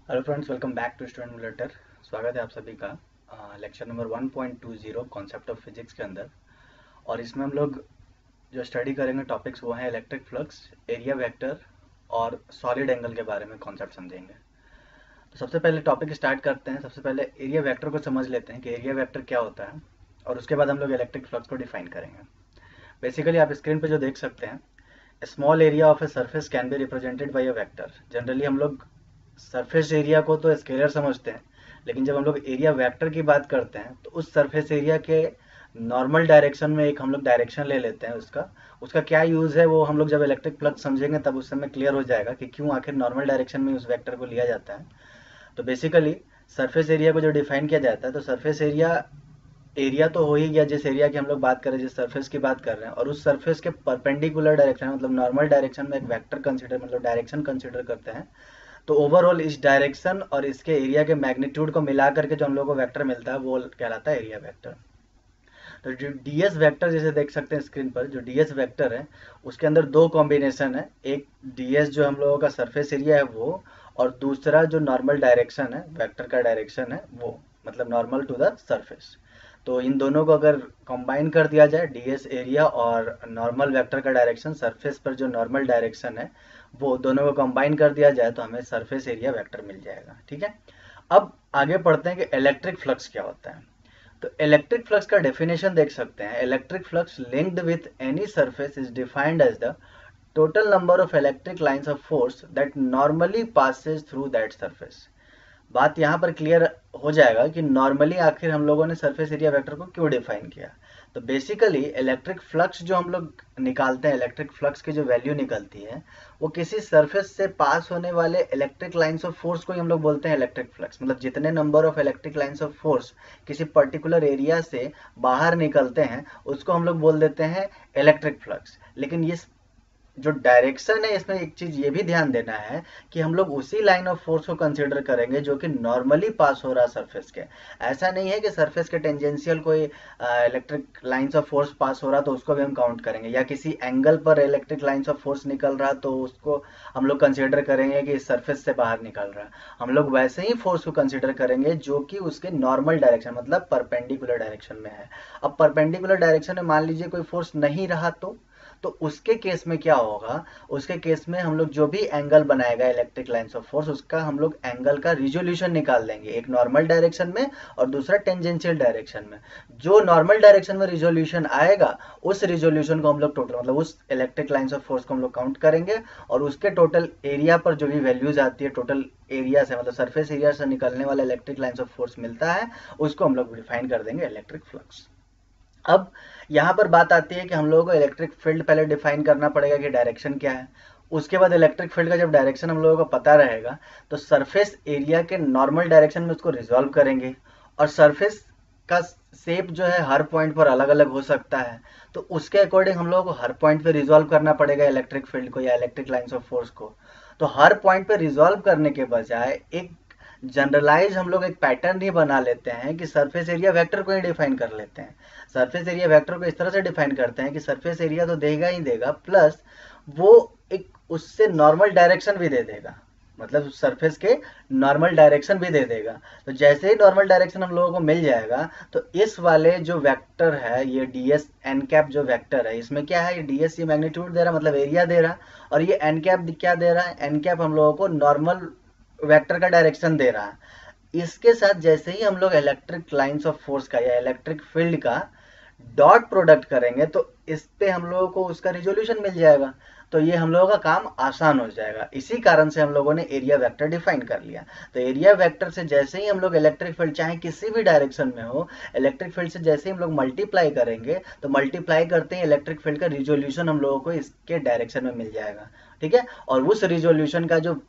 Hello friends, welcome back to student letter. स्वागत है आप सभी का lecture number 1.20 concept of physics के अंदर। और इसमें हम लोग जो स्टडी करेंगे टॉपिक्स वो हैं इलेक्ट्रिक फ्लक्स, एरिया वेक्टर और सॉलिड एंगल के बारे में कॉन्सेप्ट समझेंगे। तो सबसे पहले टॉपिक स्टार्ट करते हैं। सबसे पहले एरिया वेक्टर को समझ लेते हैं कि एरिया वेक्टर क्या होता है, और उसके बाद हम लोग इलेक्ट्रिक फ्लक्स को डिफाइन करेंगे। बेसिकली आप स्क्रीन पे जो देख सकते हैं, small area of a surface can be represented by a vector. Generally हम लोग सरफेस एरिया को तो स्केलर समझते हैं, लेकिन जब हम लोग एरिया वेक्टर की बात करते हैं तो उस सरफेस एरिया के नॉर्मल डायरेक्शन में एक हम लोग डायरेक्शन ले लेते हैं। उसका उसका क्या यूज़ है वो हम लोग जब इलेक्ट्रिक फ्लक्स समझेंगे तब उस समय क्लियर हो जाएगा कि क्यों आखिर नॉर्मल डायरेक्शन में उस वेक्टर को लिया जाता है। तो बेसिकली सरफेस एरिया को जो डिफाइन किया जाता है, तो सरफेस एरिया एरिया तो हो ही गया जिस एरिया की हम लोग बात कर रहे हैं, जिस सरफेस की बात कर रहे हैं, और उस सरफेस के परपेंडिकुलर डायरेक्शन मतलब नॉर्मल डायरेक्शन में एक वेक्टर कंसीडर मतलब डायरेक्शन कंसीडर करते हैं। तो ओवरऑल इस डायरेक्शन और इसके एरिया के मैग्नीट्यूड को मिला करके जो हम लोग को वेक्टर मिलता है वो कहलाता है एरिया वेक्टर। तो जो डीएस वेक्टर जैसे देख सकते हैं स्क्रीन पर, जो डीएस वेक्टर है उसके अंदर दो कॉम्बिनेशन है। एक डीएस जो हम लोगों का सरफेस एरिया है वो, और दूसरा जो नॉर्मल डायरेक्शन है, वेक्टर का डायरेक्शन है वो, मतलब नॉर्मल टू द सरफेस। तो इन दोनों को अगर कंबाइन कर दिया जाए, डीएस एरिया और नॉर्मल वेक्टर का डायरेक्शन, सरफेस पर जो नॉर्मल डायरेक्शन है वो दोनों को कंबाइन कर दिया जाए तो हमें सरफेस एरिया वेक्टर मिल जाएगा। ठीक है, अब आगे पढ़ते हैं कि इलेक्ट्रिक फ्लक्स क्या होता है। तो इलेक्ट्रिक फ्लक्स का डेफिनेशन देख सकते हैं। Electric flux linked with any surface is defined as the total number of electric lines of force that normally passes through that surface. बात यहाँ पर क्लियर हो जाएगा कि नॉर्मली आखिर हम लोगों ने सरफेस एरिया वेक्टर को क्यों डिफाइन किया। तो बेसिकली इलेक्ट्रिक फ्लक्स जो हम लोग निकालते हैं, इलेक्ट्रिक फ्लक्स की जो वैल्यू निकलती है वो किसी सरफेस से पास होने वाले इलेक्ट्रिक लाइंस ऑफ फोर्स को ही हम लोग बोलते हैं इलेक्ट्रिक फ्लक्स। मतलब जितने number of electric lines of force किसी पर्टिकुलर एरिया से बाहर निकलते हैं उसको हम लोग बोल देते हैं इलेक्ट्रिक फ्लक्स। लेकिन ये जो डायरेक्शन है इसमें एक चीज ये भी ध्यान देना है कि हम लोग उसी लाइन ऑफ फोर्स को कंसीडर करेंगे जो कि नॉर्मली पास हो रहा सरफेस के। ऐसा नहीं है कि सरफेस के टेंजेंशियल कोई electric lines of force pass हो रहा तो उसको भी हम काउंट करेंगे, या किसी एंगल पर इलेक्ट्रिक लाइंस ऑफ फोर्स निकल रहा तो उसको हम लोग कंसीडर करेंगे कि इस सरफेस से बाहर निकल रहा। हम लोग वैसे ही फोर्स को कंसीडर करेंगे जो कि उसके नॉर्मल डायरेक्शन मतलब परपेंडिकुलर डायरेक्शन में है। अब परपेंडिकुलर डायरेक्शन में मान लीजिए कोई फोर्स नहीं रहा तो उसके केस में क्या होगा, उसके केस में हम लोग जो भी एंगल बनाएगा इलेक्ट्रिक लाइंस ऑफ फोर्स उसका हम लोग एंगल का रिजोल्यूशन निकाल लेंगे, एक नॉर्मल डायरेक्शन में और दूसरा टेंजेंशियल डायरेक्शन में। जो नॉर्मल डायरेक्शन में रिजोल्यूशन आएगा उस रिजोल्यूशन को हम लोग टोटल मतलब उस इलेक्ट्रिक लाइंस ऑफ फोर्स को हम लोग काउंट करेंगे, और उसके टोटल एरिया पर जो भी वैल्यूज आती है टोटल एरिया से मतलब सरफेस एरिया से निकलने वाला इलेक्ट्रिक लाइंस ऑफ फोर्स मिलता है, उसको हम लोग डिफाइन कर देंगे इलेक्ट्रिक फ्लक्स। अब यहाँ पर बात आती है कि हम लोगों को इलेक्ट्रिक फील्ड पहले डिफाइन करना पड़ेगा कि डायरेक्शन क्या है। उसके बाद इलेक्ट्रिक फील्ड का जब डायरेक्शन हम लोगों को पता रहेगा तो सरफेस एरिया के नॉर्मल डायरेक्शन में उसको रिजॉल्व करेंगे। और सरफेस का शेप जो है हर पॉइंट पर अलग अलग हो सकता है, तो उसके अकॉर्डिंग हम लोगों को हर पॉइंट पे रिजॉल्व करना पड़ेगा इलेक्ट्रिक फील्ड को या इलेक्ट्रिक लाइंस ऑफ फोर्स को। तो हर पॉइंट पे रिजॉल्व करने के बजाय एक जनरलाइज हम लोग एक पैटर्न ही बना लेते हैं कि सरफेस एरिया वेक्टर को ही डिफाइन कर लेते हैं। सरफेस एरिया वेक्टर को इस तरह से डिफाइन करते हैं कि सरफेस एरिया तो देगा ही देगा, प्लस वो एक उससे नॉर्मल डायरेक्शन भी दे देगा, मतलब सरफेस के नॉर्मल डायरेक्शन भी दे देगा। तो जैसे ही नॉर्मल डायरेक्शन हम लोगों को मिल जाएगा तो इस वाले जो वेक्टर है ये ds एन कैप जो वेक्टर है इसमें क्या है, ये ds ये मैग्नीट्यूड दे रहा मतलब एरिया दे रहा, और ये एन कैप क्या दे रहा है, एन कैप हम लोगों को नॉर्मल वेक्टर का डायरेक्शन दे रहा है। इसके साथ जैसे ही हम लोग इलेक्ट्रिक लाइंस ऑफ फोर्स का या इलेक्ट्रिक फील्ड का डॉट प्रोडक्ट करेंगे तो इस पे हम लोगों को उसका रिजोल्यूशन मिल जाएगा। तो ये हम लोगों का काम आसान हो जाएगा। इसी कारण से हम लोगों ने एरिया वेक्टर डिफाइन कर लिया। तो एरिया वेक्टर से जैसे ही हम लोग इलेक्ट्रिक फील्ड चाहे किसी भी डायरेक्शन में हो, इलेक्ट्रिक फील्ड से जैसे ही हम लोग मल्टीप्लाई करेंगे तो मल्टीप्लाई करते ही इलेक्ट्रिक फील्ड का रिजोल्यूशन हम लोगों को इसके डायरेक्शन में मिल जाएगा। ठीक है, और उस रिजोल्यूशन का जो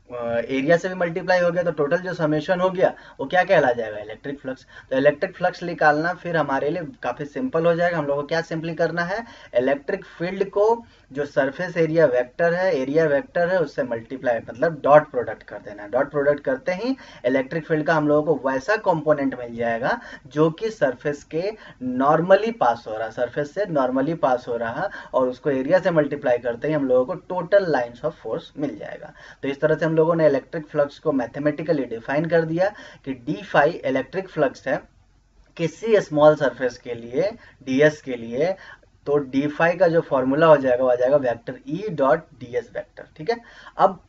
एरिया से भी मल्टीप्लाई हो गया तो टोटल जो समेशन हो गया वो क्या कहला जाएगा, इलेक्ट्रिक फ्लक्स। तो इलेक्ट्रिक फ्लक्स निकालना फिर हमारे लिए काफ़ी सिंपल हो जाएगा। हम लोग को क्या सिंपली करना है, इलेक्ट्रिक फील्ड को जो सरफेस एरिया वेक्टर है उससे मल्टीप्लाई मतलब डॉट प्रोडक्ट कर देना। डॉट प्रोडक्ट करते ही इलेक्ट्रिक फील्ड का हम लोगों को वैसा कंपोनेंट मिल जाएगा जो कि सरफेस के नॉर्मली पास हो रहा, सरफेस से नॉर्मली पास हो रहा, और उसको एरिया से मल्टीप्लाई करते ही हम लोगों को टोटल लाइंस ऑफ फोर्स मिल जाएगा। तो इस तरह से हम लोगों ने इलेक्ट्रिक फ्लक्स को मैथमेटिकली डिफाइन कर दिया कि डी फाई इलेक्ट्रिक फ्लक्स है किसी स्मॉल सरफेस के लिए, डीएस के लिए। तो डी फाई का जो फॉर्मूला हो जाएगा वो आ जाएगा vector E dot DS vector. ठीक है, अब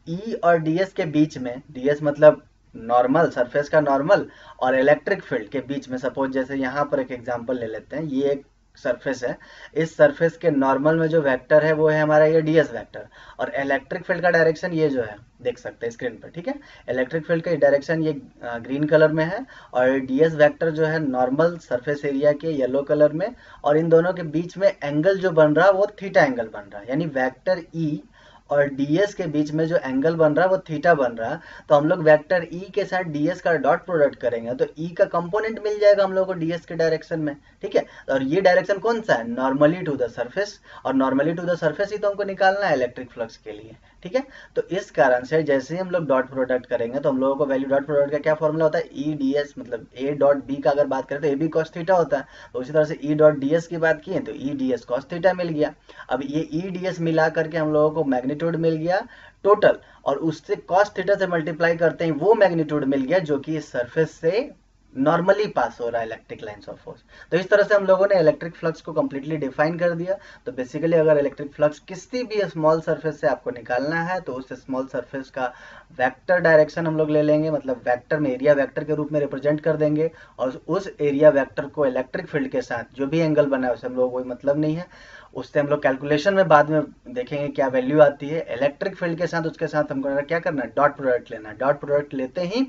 ई और डीएस के बीच में, डीएस मतलब नॉर्मल, सरफेस का नॉर्मल, और इलेक्ट्रिक फील्ड के बीच में, सपोज जैसे यहाँ पर एक एग्जांपल ले लेते हैं, ये एक सरफेस है, इस सरफेस के नॉर्मल में जो वेक्टर है वो है हमारा ये डीएस वेक्टर, और इलेक्ट्रिक फील्ड का डायरेक्शन ये जो है देख सकते हैं स्क्रीन पर। ठीक है, इलेक्ट्रिक फील्ड का डायरेक्शन ये ग्रीन कलर में है, और डीएस वेक्टर जो है नॉर्मल सरफेस एरिया के येलो कलर में, और इन दोनों के बीच में एंगल जो बन रहा है वो थीटा एंगल बन रहा है, यानी वेक्टर ई और डीएस के बीच में जो एंगल बन रहा है वो थीटा बन रहा है। तो हम लोग वेक्टर ई के साथ डीएस का डॉट प्रोडक्ट करेंगे तो ई का कंपोनेंट मिल जाएगा हम लोग को डीएस के डायरेक्शन में। ठीक है, और ये डायरेक्शन कौन सा है, नॉर्मली टू द सरफेस, और नॉर्मली टू द सरफेस ही तो हमको निकालना है इलेक्ट्रिक फ्लक्स के लिए। ठीक है, तो इस कारण से जैसे ही हम लोग डॉट प्रोडक्ट करेंगे तो हम लोगों को वैल्यू डॉट प्रोडक्ट का क्या फॉर्मूला होता है, ई डी एस, मतलब ए डॉट बी का अगर बात करें तो ए बी कॉस थीटा होता है, तो उसी तरह से ई डॉट डी एस की बात की है तो E D S cos theta मिल गया। अब ये ई डी एस मिला करके हम लोगों को मैग्नीट्यूड मिल गया टोटल, और उससे कॉस थीटा से मल्टीप्लाई करते हैं वो मैग्नीट्यूड मिल गया जो कि इस सरफेस से नॉर्मली पास हो रहा है इलेक्ट्रिक लाइंस ऑफ फोर्स। तो इस तरह से हम लोगों ने इलेक्ट्रिक फ्लक्स को कंप्लीटली डिफाइन कर दिया। तो बेसिकली अगर इलेक्ट्रिक फ्लक्स किसी भी स्मॉल सरफेस से आपको निकालना है तो उस स्मॉल सरफेस का वेक्टर डायरेक्शन हम लोग ले लेंगे, मतलब वेक्टर में एरिया वेक्टर के रूप में रिप्रेजेंट कर देंगे, और उस एरिया वेक्टर को इलेक्ट्रिक फील्ड के साथ जो भी एंगल बना है उससे हम लोग कोई मतलब नहीं है, उससे हम लोग कैलकुलेशन में बाद में देखेंगे क्या वैल्यू आती है। इलेक्ट्रिक फील्ड के साथ उसके साथ हमको क्या करना है, डॉट प्रोडक्ट लेना है। डॉट प्रोडक्ट लेते ही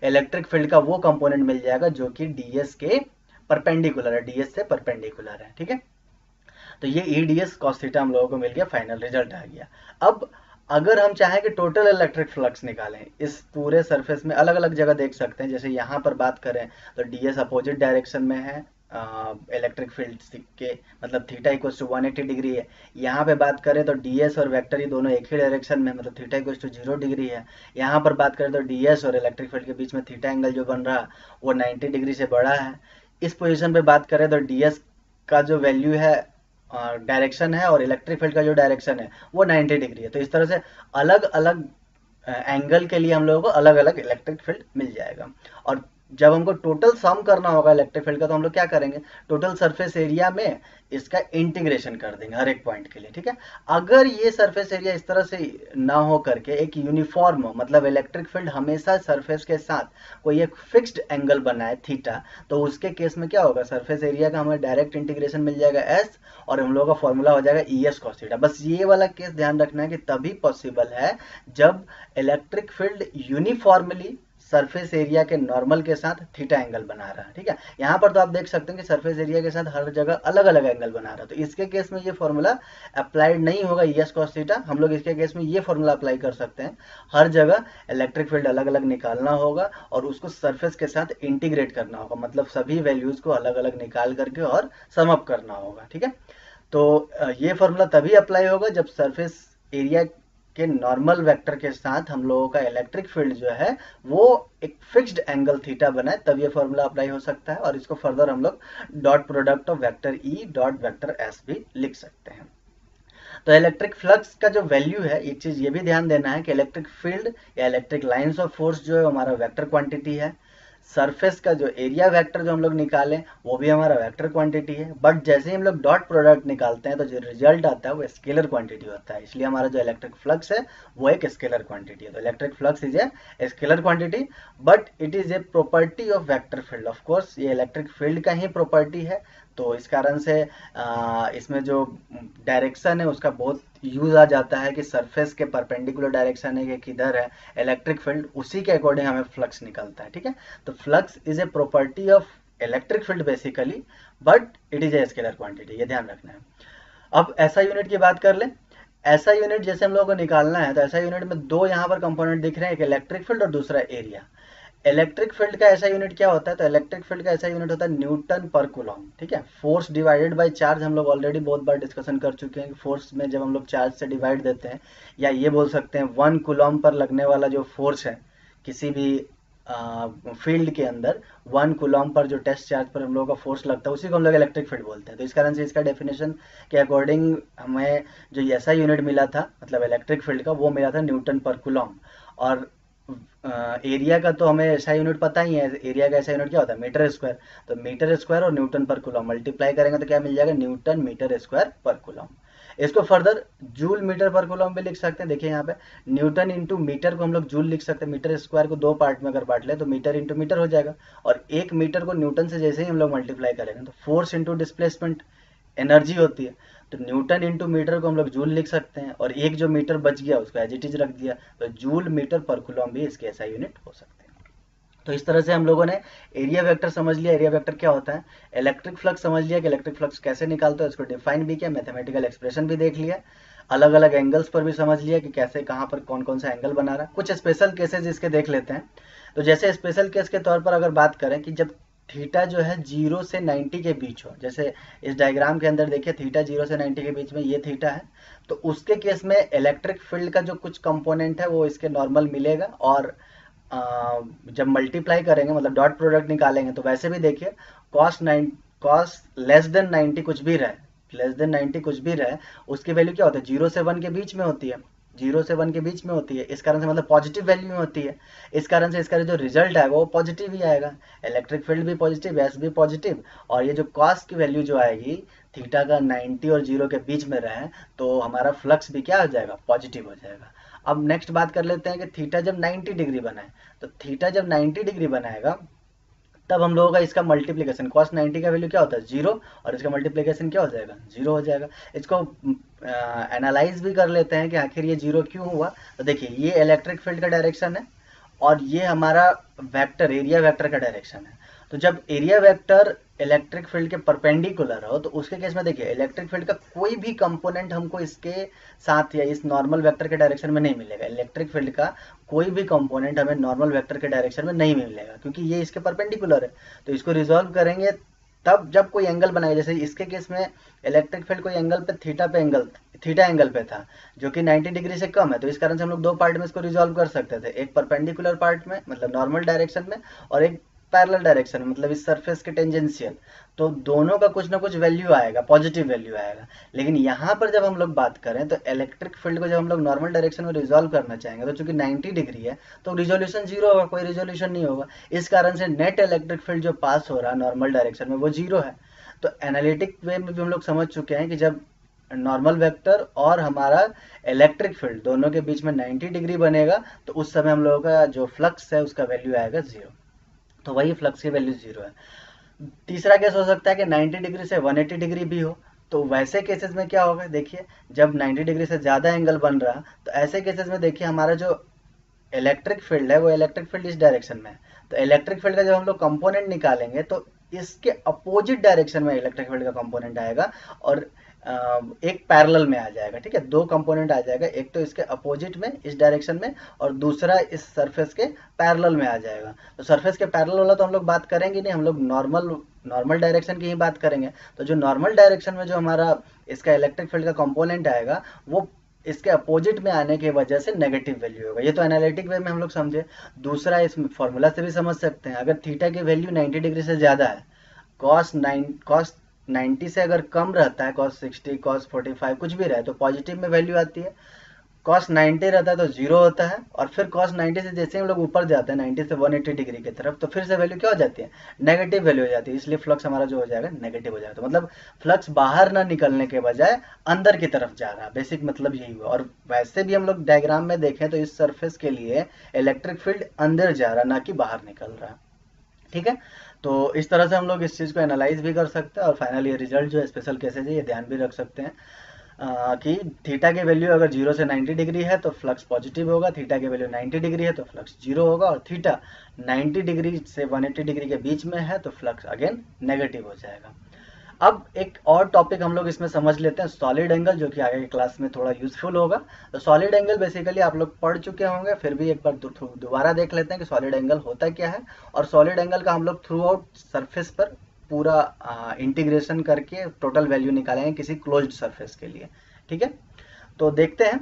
इलेक्ट्रिक फील्ड का वो कंपोनेंट मिल जाएगा जो कि डीएस के परपेंडिकुलर है, डीएस से परपेंडिकुलर है। ठीक है, तो ये ई डीएस कॉस थीटा हम लोगों को मिल गया, फाइनल रिजल्ट आ गया। अब अगर हम चाहें कि टोटल इलेक्ट्रिक फ्लक्स निकालें, इस पूरे सरफेस में अलग अलग जगह देख सकते हैं, जैसे यहाँ पर बात करें तो डीएस अपोजिट डायरेक्शन में है इलेक्ट्रिक फील्ड के, मतलब थीटा इक्वल टू 180 डिग्री है। यहाँ पे बात करें तो डीएस और वेक्टर ये दोनों एक ही डायरेक्शन में, मतलब थीटा इक्वल टू 0 डिग्री है। यहाँ पर बात करें तो डीएस और इलेक्ट्रिक फील्ड के बीच में थीटा एंगल जो बन रहा वो 90 डिग्री से बड़ा है। इस पोजीशन पे बात करें तो डीएस का जो वैल्यू है डायरेक्शन है और इलेक्ट्रिक फील्ड का जो डायरेक्शन है वो 90 डिग्री है। तो इस तरह से अलग अलग एंगल के लिए हम लोगों को अलग अलग इलेक्ट्रिक फील्ड मिल जाएगा। और जब हमको टोटल सम करना होगा इलेक्ट्रिक फील्ड का तो हम लोग क्या करेंगे, टोटल सरफेस एरिया में इसका इंटीग्रेशन कर देंगे हर एक पॉइंट के लिए। ठीक है, अगर ये सरफेस एरिया इस तरह से ना हो करके एक यूनिफॉर्म हो, मतलब इलेक्ट्रिक फील्ड हमेशा सरफेस के साथ कोई एक फिक्स्ड एंगल बनाए थीटा, तो उसके केस में क्या होगा, सरफेस एरिया का हमें डायरेक्ट इंटीग्रेशन मिल जाएगा एस, और हम लोगों का फॉर्मूला हो जाएगा ई एस कॉस थीटा। बस ये वाला केस ध्यान रखना है कि तभी पॉसिबल है जब electric field uniformly surface area के नॉर्मल के साथ थीटा एंगल बना रहा है। ठीक है, यहाँ पर तो आप देख सकते हैं कि सरफेस एरिया के साथ हर जगह अलग अलग एंगल बना रहा है, तो इसके केस में ये फॉर्मूला अप्लाइड नहीं होगा ई एस कॉस थीटा। हम लोग इसके केस में ये फॉर्मूला अप्लाई कर सकते हैं, हर जगह इलेक्ट्रिक फील्ड अलग अलग निकालना होगा और उसको सरफेस के साथ इंटीग्रेट करना होगा, मतलब सभी वैल्यूज को अलग अलग निकाल करके और सम अप करना होगा। ठीक है, तो ये फॉर्मूला तभी अप्लाई होगा जब सरफेस एरिया के नॉर्मल वेक्टर के साथ हम लोगों का इलेक्ट्रिक फील्ड जो है वो एक फिक्स्ड एंगल थीटा बनाए, तब ये फॉर्मूला अप्लाई हो सकता है। और इसको फर्दर हम लोग dot product of vector E dot vector S भी लिख सकते हैं। तो इलेक्ट्रिक फ्लक्स का जो वैल्यू है, एक चीज ये भी ध्यान देना है कि इलेक्ट्रिक फील्ड या इलेक्ट्रिक लाइंस ऑफ फोर्स जो है हमारा वेक्टर क्वांटिटी है, सरफेस का जो एरिया वेक्टर जो हम लोग निकालें वो भी हमारा वेक्टर क्वांटिटी है, बट जैसे ही हम लोग डॉट प्रोडक्ट निकालते हैं तो जो रिजल्ट आता है वो स्केलर क्वांटिटी होता है, इसलिए हमारा जो इलेक्ट्रिक फ्लक्स है वो एक स्केलर क्वांटिटी है। तो electric flux is a scalar quantity but it is a property of vector field. Of course ये इलेक्ट्रिक फील्ड का ही प्रॉपर्टी है, तो इस कारण से इसमें जो डायरेक्शन है उसका बहुत यूज आ जाता है कि सरफेस के परपेंडिकुलर डायरेक्शन है कि किधर है इलेक्ट्रिक फील्ड, उसी के अकॉर्डिंग हमें फ्लक्स निकलता है। ठीक है, तो flux is a property of electric field basically, but it is a scalar quantity, ये ध्यान रखना है। अब ऐसा यूनिट की बात कर ले, ऐसा यूनिट जैसे हम लोगों को निकालना है तो ऐसा यूनिट में दो यहाँ पर कंपोनेंट दिख रहे हैं, एक इलेक्ट्रिक फील्ड और दूसरा एरिया। इलेक्ट्रिक फील्ड का ऐसा यूनिट क्या होता है, तो इलेक्ट्रिक फील्ड का ऐसा यूनिट होता है न्यूटन पर कूलॉम, ठीक है। फोर्स डिवाइडेड बाय चार्ज, हम लोग ऑलरेडी बहुत बार डिस्कशन कर चुके हैं कि फोर्स में जब हम लोग चार्ज से डिवाइड देते हैं, या ये बोल सकते हैं 1 कूलॉम पर लगने वाला जो फोर्स है किसी भी फील्ड के अंदर, 1 कूलॉम पर जो टेस्ट चार्ज पर हम लोग का फोर्स लगता है उसी को हम लोग इलेक्ट्रिक फील्ड बोलते हैं। तो इस कारण से इसका डेफिनेशन के अकॉर्डिंग हमें जो ऐसा यूनिट मिला था, मतलब इलेक्ट्रिक फील्ड का, वो मिला था न्यूटन पर कूलॉम। और एरिया का तो हमें ऐसा यूनिट पता ही है, एरिया का ऐसा यूनिट क्या होता है, मीटर स्क्वायर। तो मीटर स्क्वायर और न्यूटन पर कूलॉम मल्टीप्लाई करेंगे तो क्या मिल जाएगा, न्यूटन मीटर स्क्वायर पर कूलॉम। इसको फर्दर जूल मीटर पर कूलॉम भी लिख सकते हैं। देखिए यहाँ पे न्यूटन इंटू मीटर को हम लोग जूल लिख सकते हैं, मीटर स्क्वायर को 2 पार्ट में अगर बांट ले तो मीटर इंटू मीटर हो जाएगा, और 1 मीटर को न्यूटन से जैसे ही हम लोग मल्टीप्लाई करेंगे तो फोर्स इंटू डिस्प्लेसमेंट एनर्जी होती है, तो न्यूटन इंटू मीटर को हम लोग जूल लिख सकते हैं, और एक जो मीटर बच गया उसको एज इट इज रख दिया, तो जूल मीटर पर कूलॉम भी इसके ऐसा यूनिट हो सकते हैं। तो इस तरह से हम लोगों ने एरिया वेक्टर समझ लिया, एरिया वेक्टर क्या होता है, इलेक्ट्रिक फ्लक्स समझ लिया कि इलेक्ट्रिक फ्लक्स कैसे निकालते हैं, उसको डिफाइन भी किया, मैथमेटिकल एक्सप्रेशन भी देख लिया, अलग अलग एंगल्स पर भी समझ लिया कि कैसे कहाँ पर कौन कौन सा एंगल बना रहा है। कुछ स्पेशल केसेस इसके देख लेते हैं। तो जैसे स्पेशल केस के तौर पर अगर बात करें कि जब थीटा जो है 0 से 90 के बीच हो, जैसे इस डायग्राम के अंदर देखिए थीटा 0 से 90 के बीच में ये थीटा है, तो उसके केस में इलेक्ट्रिक फील्ड का जो कुछ कंपोनेंट है वो इसके नॉर्मल मिलेगा, और जब मल्टीप्लाई करेंगे मतलब डॉट प्रोडक्ट निकालेंगे तो वैसे भी देखिए कॉस लेस देन 90 कुछ भी रहे, लेस देन 90 कुछ भी रहे, उसकी वैल्यू क्या होती है, 0 से 1 के बीच में होती है, 0 से 1 के बीच में होती है, इस कारण से मतलब पॉजिटिव वैल्यू में होती है, इस कारण से इसका जो रिजल्ट आएगा वो पॉजिटिव ही आएगा, इलेक्ट्रिक फील्ड भी पॉजिटिव, एस भी पॉजिटिव, और ये जो कॉस की वैल्यू जो आएगी थीटा का 90 और 0 के बीच में रहे तो हमारा फ्लक्स भी क्या हो जाएगा, पॉजिटिव हो जाएगा। अब नेक्स्ट बात कर लेते हैं कि थीटा जब 90 डिग्री बनाए, तो थीटा जब 90 डिग्री बनाएगा तब हम लोगों का इसका मल्टीप्लीकेशन, कॉस 90 का वैल्यू क्या होता है 0, और इसका मल्टीप्लीकेशन क्या हो जाएगा 0 हो जाएगा। इसको एनालाइज भी कर लेते हैं कि आखिर ये 0 क्यों हुआ। तो देखिए ये इलेक्ट्रिक फील्ड का डायरेक्शन है और ये हमारा वेक्टर एरिया वेक्टर का डायरेक्शन है। तो जब एरिया वेक्टर इलेक्ट्रिक फील्ड के परपेंडिकुलर हो तो उसके केस में देखिए इलेक्ट्रिक फील्ड का कोई भी कंपोनेंट हमको इसके साथ या इस नॉर्मल वेक्टर के डायरेक्शन में नहीं मिलेगा, इलेक्ट्रिक फील्ड का कोई भी कंपोनेंट हमें नॉर्मल वेक्टर के डायरेक्शन में नहीं मिलेगा क्योंकि ये इसके परपेंडिकुलर है। तो इसको रिजॉल्व करेंगे तब जब कोई एंगल बनाएगा, जैसे इसके केस में इलेक्ट्रिक फील्ड कोई एंगल पे थीटा एंगल पे था जो कि 90 डिग्री से कम है, तो इस कारण से हम लोग 2 पार्ट में इसको रिजॉल्व कर सकते थे, एक परपेंडिकुलर पार्ट में मतलब नॉर्मल डायरेक्शन में, और एक पैरेलल डायरेक्शन मतलब इस सरफेस के टेंजेंशियल। तो दोनों का कुछ ना कुछ वैल्यू आएगा, पॉजिटिव वैल्यू आएगा। लेकिन यहाँ पर जब हम लोग बात करें तो इलेक्ट्रिक फील्ड को जब हम लोग नॉर्मल डायरेक्शन में रिजॉल्व करना चाहेंगे तो चूंकि 90 डिग्री है तो रिजोल्यूशन 0 होगा, कोई रिजोल्यूशन नहीं होगा, इस कारण से नेट इलेक्ट्रिक फील्ड जो पास हो रहा है नॉर्मल डायरेक्शन में वो 0 है। तो एनालिटिक वे में भी हम लोग समझ चुके हैं कि जब नॉर्मल वेक्टर और हमारा इलेक्ट्रिक फील्ड दोनों के बीच में 90 डिग्री बनेगा तो उस समय हम लोगों का जो फ्लक्स है उसका वैल्यू आएगा 0, तो वही फ्लक्स की वैल्यू 0 है। तीसरा केस हो सकता है कि 90 डिग्री से 180 डिग्री भी हो, तो वैसे केसेस में क्या होगा, देखिए जब 90 डिग्री से ज़्यादा एंगल बन रहा तो ऐसे केसेस में देखिए हमारा जो इलेक्ट्रिक फील्ड है वो इलेक्ट्रिक फील्ड इस डायरेक्शन में है, तो इलेक्ट्रिक फील्ड का जब हम लोग कंपोनेंट निकालेंगे तो इसके अपोजिट डायरेक्शन में इलेक्ट्रिक फील्ड का कंपोनेंट आएगा और एक पैरेलल में आ जाएगा, ठीक है, 2 कंपोनेंट आ जाएगा, एक तो इसके अपोजिट में इस डायरेक्शन में और दूसरा इस सरफेस के पैरेलल में आ जाएगा। तो सरफेस के पैरेलल वाला तो हम लोग बात करेंगे नहीं, हम लोग नॉर्मल डायरेक्शन की ही बात करेंगे। तो जो नॉर्मल डायरेक्शन में जो हमारा इसका इलेक्ट्रिक फील्ड का कंपोनेंट आएगा वो इसके अपोजिट में आने की वजह से नेगेटिव वैल्यू होगा। ये तो एनालिटिक वे में हम लोग समझे। दूसरा इस फॉर्मूला से भी समझ सकते हैं, अगर थीटा की वैल्यू 90 डिग्री से ज़्यादा है, कॉस 90 से अगर कम रहता है, कॉस 60 कॉस 45 कुछ भी रहे तो पॉजिटिव में वैल्यू आती है, कॉस 90 रहता है तो 0 होता है, और फिर कॉस 90 से जैसे हम लोग ऊपर जाते हैं 90 से 180 डिग्री की तरफ तो फिर से वैल्यू क्या हो जाती है, नेगेटिव वैल्यू हो जाती है, इसलिए फ्लक्स हमारा जो हो जाएगा नेगेटिव हो जाएगा। तो मतलब फ्लक्स बाहर ना निकलने के बजाय अंदर की तरफ जा रहा है, बेसिक मतलब यही हुआ। और वैसे भी हम लोग डायग्राम में देखें तो इस सरफेस के लिए इलेक्ट्रिक फील्ड अंदर जा रहा है ना कि बाहर निकल रहा है, ठीक है। तो इस तरह से हम लोग इस चीज़ को एनालाइज भी कर सकते हैं और फाइनली ये रिजल्ट जो है स्पेशल केसेज है ये ध्यान भी रख सकते हैं कि थीटा की वैल्यू अगर 0 से 90 डिग्री है तो फ्लक्स पॉजिटिव होगा, थीटा की वैल्यू 90 डिग्री है तो फ्लक्स 0 होगा, और थीटा 90 डिग्री से 180 डिग्री के बीच में है तो फ्लक्स अगेन नेगेटिव हो जाएगा। अब एक और टॉपिक हम लोग इसमें समझ लेते हैं, सॉलिड एंगल, जो कि आगे की क्लास में थोड़ा यूजफुल होगा। तो सॉलिड एंगल बेसिकली आप लोग पढ़ चुके होंगे, फिर भी एक बार दोबारा देख लेते हैं कि सॉलिड एंगल होता क्या है। और सॉलिड एंगल का हम लोग थ्रू आउट सरफेस पर पूरा इंटीग्रेशन करके टोटल वैल्यू निकालेंगे किसी क्लोज्ड सरफेस के लिए। ठीक है, तो देखते हैं।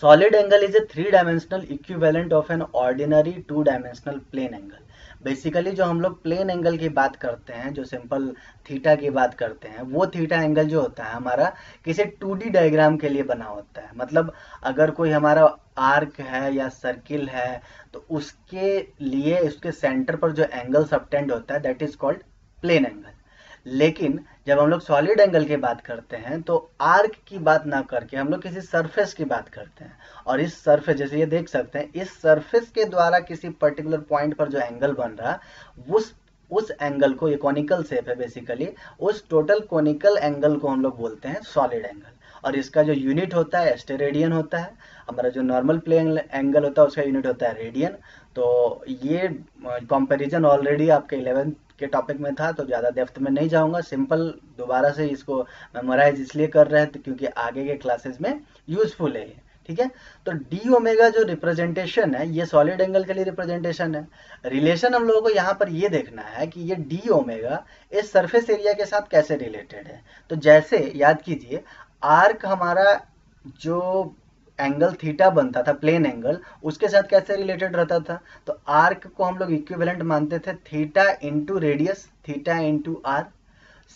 Solid angle is a three-dimensional equivalent of an ordinary two-dimensional plane angle. Basically जो हम लोग प्लेन एंगल की बात करते हैं, जो सिंपल थीटा की बात करते हैं, वो थीटा एंगल जो होता है हमारा किसी 2D डायग्राम के लिए बना होता है। मतलब अगर कोई हमारा आर्क है या सर्किल है तो उसके लिए उसके सेंटर पर जो एंगल सबटेंड होता है that is called plane angle. लेकिन जब हम लोग सॉलिड एंगल की बात करते हैं तो आर्क की बात ना करके हम लोग किसी सरफेस की बात करते हैं। और इस सरफेस, जैसे ये देख सकते हैं, इस सरफेस के द्वारा किसी पर्टिकुलर पॉइंट पर जो एंगल बन रहा है उस एंगल को, ये कॉनिकल शेप है बेसिकली, उस टोटल कॉनिकल एंगल को हम लोग बोलते हैं सॉलिड एंगल। और इसका जो यूनिट होता है एस्टेरेडियन होता है। हमारा जो नॉर्मल प्लेन एंगल होता है उसका यूनिट होता है रेडियन। तो ये कंपैरिजन ऑलरेडी आपके 11th के टॉपिक में था, तो ज़्यादा डेप्थ में नहीं जाऊंगा। सिंपल दोबारा से इसको मेमोराइज इसलिए कर रहे हैं तो क्योंकि आगे के क्लासेस में यूजफुल है ये। ठीक है, तो डी ओमेगा जो रिप्रेजेंटेशन है ये सॉलिड एंगल के लिए रिप्रेजेंटेशन है। रिलेशन हम लोगों को यहाँ पर ये देखना है कि ये डी ओमेगा इस सरफेस एरिया के साथ कैसे रिलेटेड है। तो जैसे याद कीजिए, आर्क हमारा जो एंगल थीटा बनता था, प्लेन एंगल, उसके साथ कैसे रिलेटेड रहता था। तो आर्क को हम लोग इक्विवेलेंट मानते थे theta into radius, theta into R.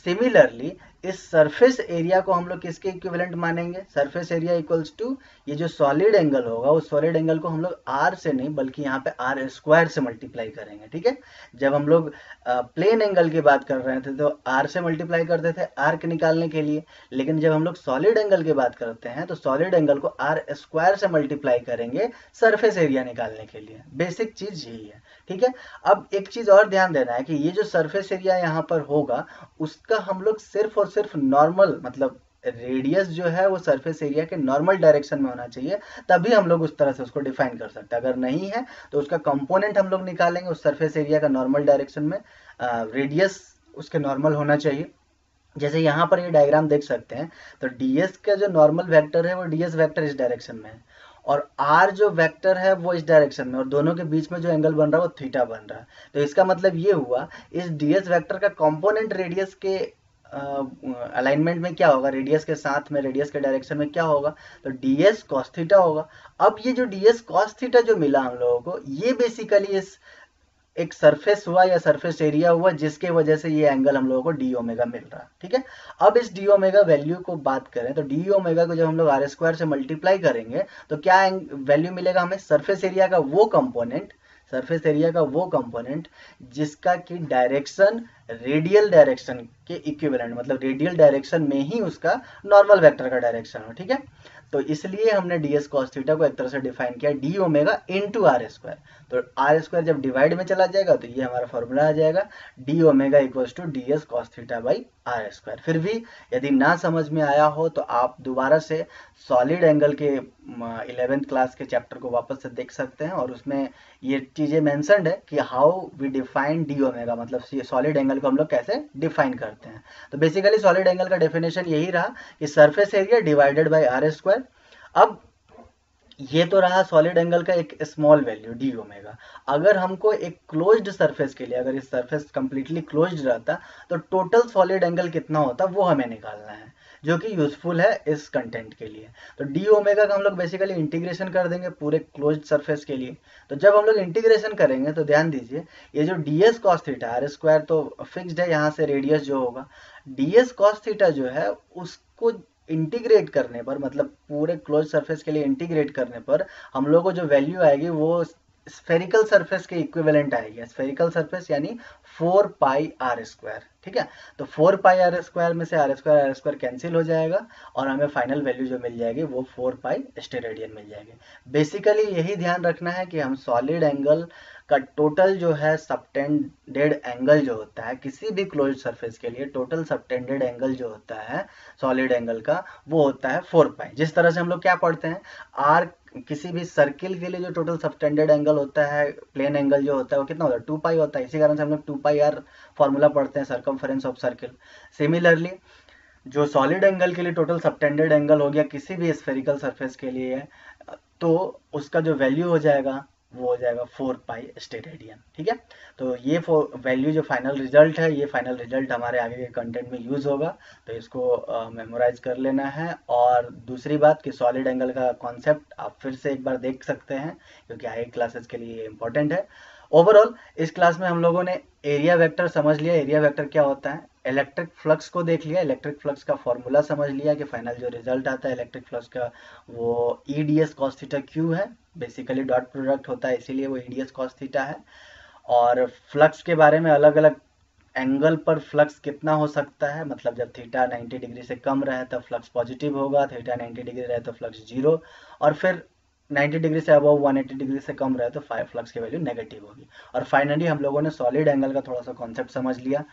Similarly इस सरफेस एरिया को हम लोग किसके इक्विवेलेंट मानेंगे, सरफेस एरिया इक्वल्स टू ये जो सॉलिड एंगल होगा उस सॉलिड एंगल को हम लोग आर से नहीं बल्कि यहाँ पे आर स्क्वायर से मल्टीप्लाई करेंगे। ठीक है, जब हम लोग प्लेन एंगल की बात कर रहे थे तो आर से मल्टीप्लाई करते थे आर्क निकालने के लिए, लेकिन जब हम लोग सॉलिड एंगल की बात करते हैं तो सॉलिड एंगल को आर स्क्वायर से मल्टीप्लाई करेंगे सरफेस एरिया निकालने के लिए। बेसिक चीज यही है। ठीक है, अब एक चीज और ध्यान देना है कि ये जो सरफेस एरिया यहाँ पर होगा उसका हम लोग सिर्फ और सिर्फ नॉर्मल, मतलब रेडियस जो है वो सरफेस एरिया के नॉर्मल डायरेक्शन में होना चाहिए, तभी हम लोग उस तरह से उसको डिफाइन कर सकते हैं। अगर नहीं है तो उसका कंपोनेंट हम लोग निकालेंगे उस सरफेस एरिया का नॉर्मल डायरेक्शन में, रेडियस उसके नॉर्मल होना चाहिए। जैसे यहाँ पर ये डायग्राम देख सकते हैं, तो ds का जो नॉर्मल वेक्टर है वो ds वेक्टर इस डायरेक्शन में है और r जो वेक्टर है वो इस डायरेक्शन में, और दोनों के बीच में जो एंगल बन रहा है वो थीटा बन रहा है। तो इसका मतलब ये हुआ इस ds वेक्टर का कंपोनेंट रेडियस के अलाइनमेंट में क्या होगा, रेडियस के साथ में, रेडियस के डायरेक्शन में क्या होगा, तो ds cos थीटा होगा। अब ये जो ds cos थीटा जो मिला हम लोगों को, ये बेसिकली इस एक सरफेस हुआ या सरफेस एरिया हुआ जिसके वजह से ये एंगल हम लोगों को डी ओमेगा मिल रहा। ठीक है, अब इस डी ओमेगा वैल्यू को बात करें तो डी ओमेगा को जब हम लोग आर स्क्वायर से मल्टीप्लाई करेंगे तो क्या वैल्यू मिलेगा हमें, सरफेस एरिया का वो कंपोनेंट, सरफेस एरिया का वो कंपोनेंट जिसका की डायरेक्शन रेडियल डायरेक्शन के इक्विवेलेंट, मतलब रेडियल डायरेक्शन में ही उसका नॉर्मल वेक्टर का डायरेक्शन हो। ठीक है, तो इसलिए हमने ds cos थीटा को एक तरह से डिफाइन किया D omega into R square. तो आर स्क्वायर जब डिवाइड में चला जाएगा तो ये हमारा फॉर्मूला आ जाएगा D omega equals to ds cos theta by R square. फिर भी यदि ना समझ में आया हो तो आप दोबारा से सॉलिड एंगल के 11th क्लास के चैप्टर को वापस से देख सकते हैं और उसमें ये चीजें मेंशन्ड है कि how we define D omega, मतलब ये सॉलिड एंगल को हम लोग कैसे डिफाइन करते हैं। तो बेसिकली सॉलिड एंगल का डेफिनेशन यही रहा कि surface area divided by R square. अब ये तो रहा सॉलिड एंगल का एक स्मॉल वैल्यू डी ओमेगा। अगर हमको एक क्लोज्ड सरफेस के लिए, अगर इस सरफेस कंप्लीटली क्लोज्ड रहता तो टोटल सॉलिड एंगल कितना होता वो हमें निकालना है, जो कि यूजफुल है इस कंटेंट के लिए। तो डी ओमेगा का हम लोग बेसिकली इंटीग्रेशन कर देंगे पूरे क्लोज्ड सरफेस के लिए। तो जब हम लोग इंटीग्रेशन करेंगे तो ध्यान दीजिए ये जो ds cos theta, R square तो फिक्स्ड है, यहाँ से रेडियस जो होगा, ds cos थीटा जो है उसको इंटीग्रेट करने पर, मतलब पूरे क्लोज सरफेस के लिए इंटीग्रेट करने पर हम लोग को जो वैल्यू आएगी वो स्फेरिकल सरफेस के इक्विवेलेंट आएगी। स्फेरिकल सरफेस यानी 4 पाई आर स्क्वायर। ठीक है, तो 4 पाई आर स्क्वायर में से आर स्क्वायर कैंसिल हो जाएगा और हमें फाइनल वैल्यू जो मिल जाएगी वो 4 पाई स्टेरेडियन मिल जाएगी। बेसिकली यही ध्यान रखना है कि हम सॉलिड एंगल का टोटल जो है सबटेंडेड एंगल जो होता है किसी भी क्लोज्ड सरफेस के लिए, टोटल सबटेंडेड एंगल जो होता है सॉलिड एंगल का वो होता है 4 पाई। जिस तरह से हम लोग क्या पढ़ते हैं, आर किसी भी सर्किल के लिए जो टोटल सबटेंडेड एंगल होता है, प्लेन एंगल जो होता है वो कितना होता है 2 पाई होता है। इसी कारण से हम लोग 2 पाई आर फॉर्मूला पढ़ते हैं सर्कमफेरेंस ऑफ सर्किल। सिमिलरली जो सॉलिड एंगल के लिए टोटल सबटेंडेड एंगल हो गया किसी भी स्फेरिकल सरफेस के लिए, तो उसका जो वैल्यू हो जाएगा वो हो जाएगा 4 पाई स्टेरेडियन। ठीक है, तो ये वैल्यू जो फाइनल रिजल्ट है, ये फाइनल रिजल्ट हमारे आगे के कंटेंट में यूज होगा, तो इसको मेमोराइज कर लेना है। और दूसरी बात कि सॉलिड एंगल का कॉन्सेप्ट आप फिर से एक बार देख सकते हैं क्योंकि आगे क्लासेस के लिए इंपॉर्टेंट है। ओवरऑल इस क्लास में हम लोगों ने एरिया वेक्टर समझ लिया, एरिया वेक्टर क्या होता है, इलेक्ट्रिक फ्लक्स को देख लिया, इलेक्ट्रिक फ्लक्स का फॉर्मूला समझ लिया कि फाइनल जो रिजल्ट आता है इलेक्ट्रिक फ्लक्स का वो ई D S cos theta Q है, बेसिकली डॉट प्रोडक्ट होता है इसीलिए वो ई डी एस कॉस थीटा है। और फ्लक्स के बारे में अलग अलग एंगल पर फ्लक्स कितना हो सकता है, मतलब जब थीटा 90 डिग्री से कम रहे तब फ्लक्स पॉजिटिव होगा, थीटा 90 डिग्री रहे तो फ्लक्स जीरो, और फिर 90 डिग्री से अबव 180 डिग्री से कम रहे तो फ्लक्स की वैल्यू नेगेटिव होगी। और फाइनली हम लोगों ने सॉलिड एंगल का थोड़ा सा कॉन्सेप्ट समझ लिया,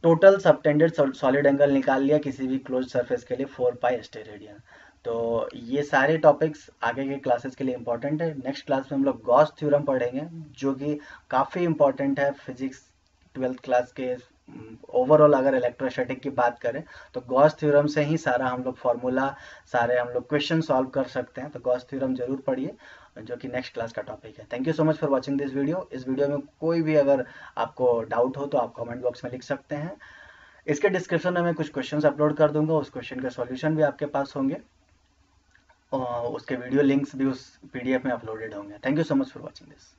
टोटल सबटेंडेड सॉलिड एंगल निकाल लिया किसी भी क्लोज सरफेस के लिए 4 पाई स्टेरेडियन। तो ये सारे टॉपिक्स आगे के क्लासेस के लिए इंपॉर्टेंट है। नेक्स्ट क्लास में हम लोग गॉस थ्योरम पढ़ेंगे जो कि काफ़ी इंपॉर्टेंट है फिजिक्स 12th क्लास के। ओवरऑल अगर इलेक्ट्रोस्टैटिक की बात करें तो गॉस थ्योरम से ही सारा हम लोग फॉर्मूला, सारे हम लोग क्वेश्चन सॉल्व कर सकते हैं, तो गॉस थ्योरम जरूर पढ़िए जो कि नेक्स्ट क्लास का टॉपिक है। Thank you so much for watching this video. इस वीडियो में कोई भी अगर आपको डाउट हो तो आप कमेंट बॉक्स में लिख सकते हैं। इसके डिस्क्रिप्शन में मैं कुछ क्वेश्चंस अपलोड कर दूंगा, उस क्वेश्चन के सॉल्यूशन भी आपके पास होंगे और उसके वीडियो लिंक्स भी उस पीडीएफ में अपलोडेड होंगे। Thank you so much for watching this.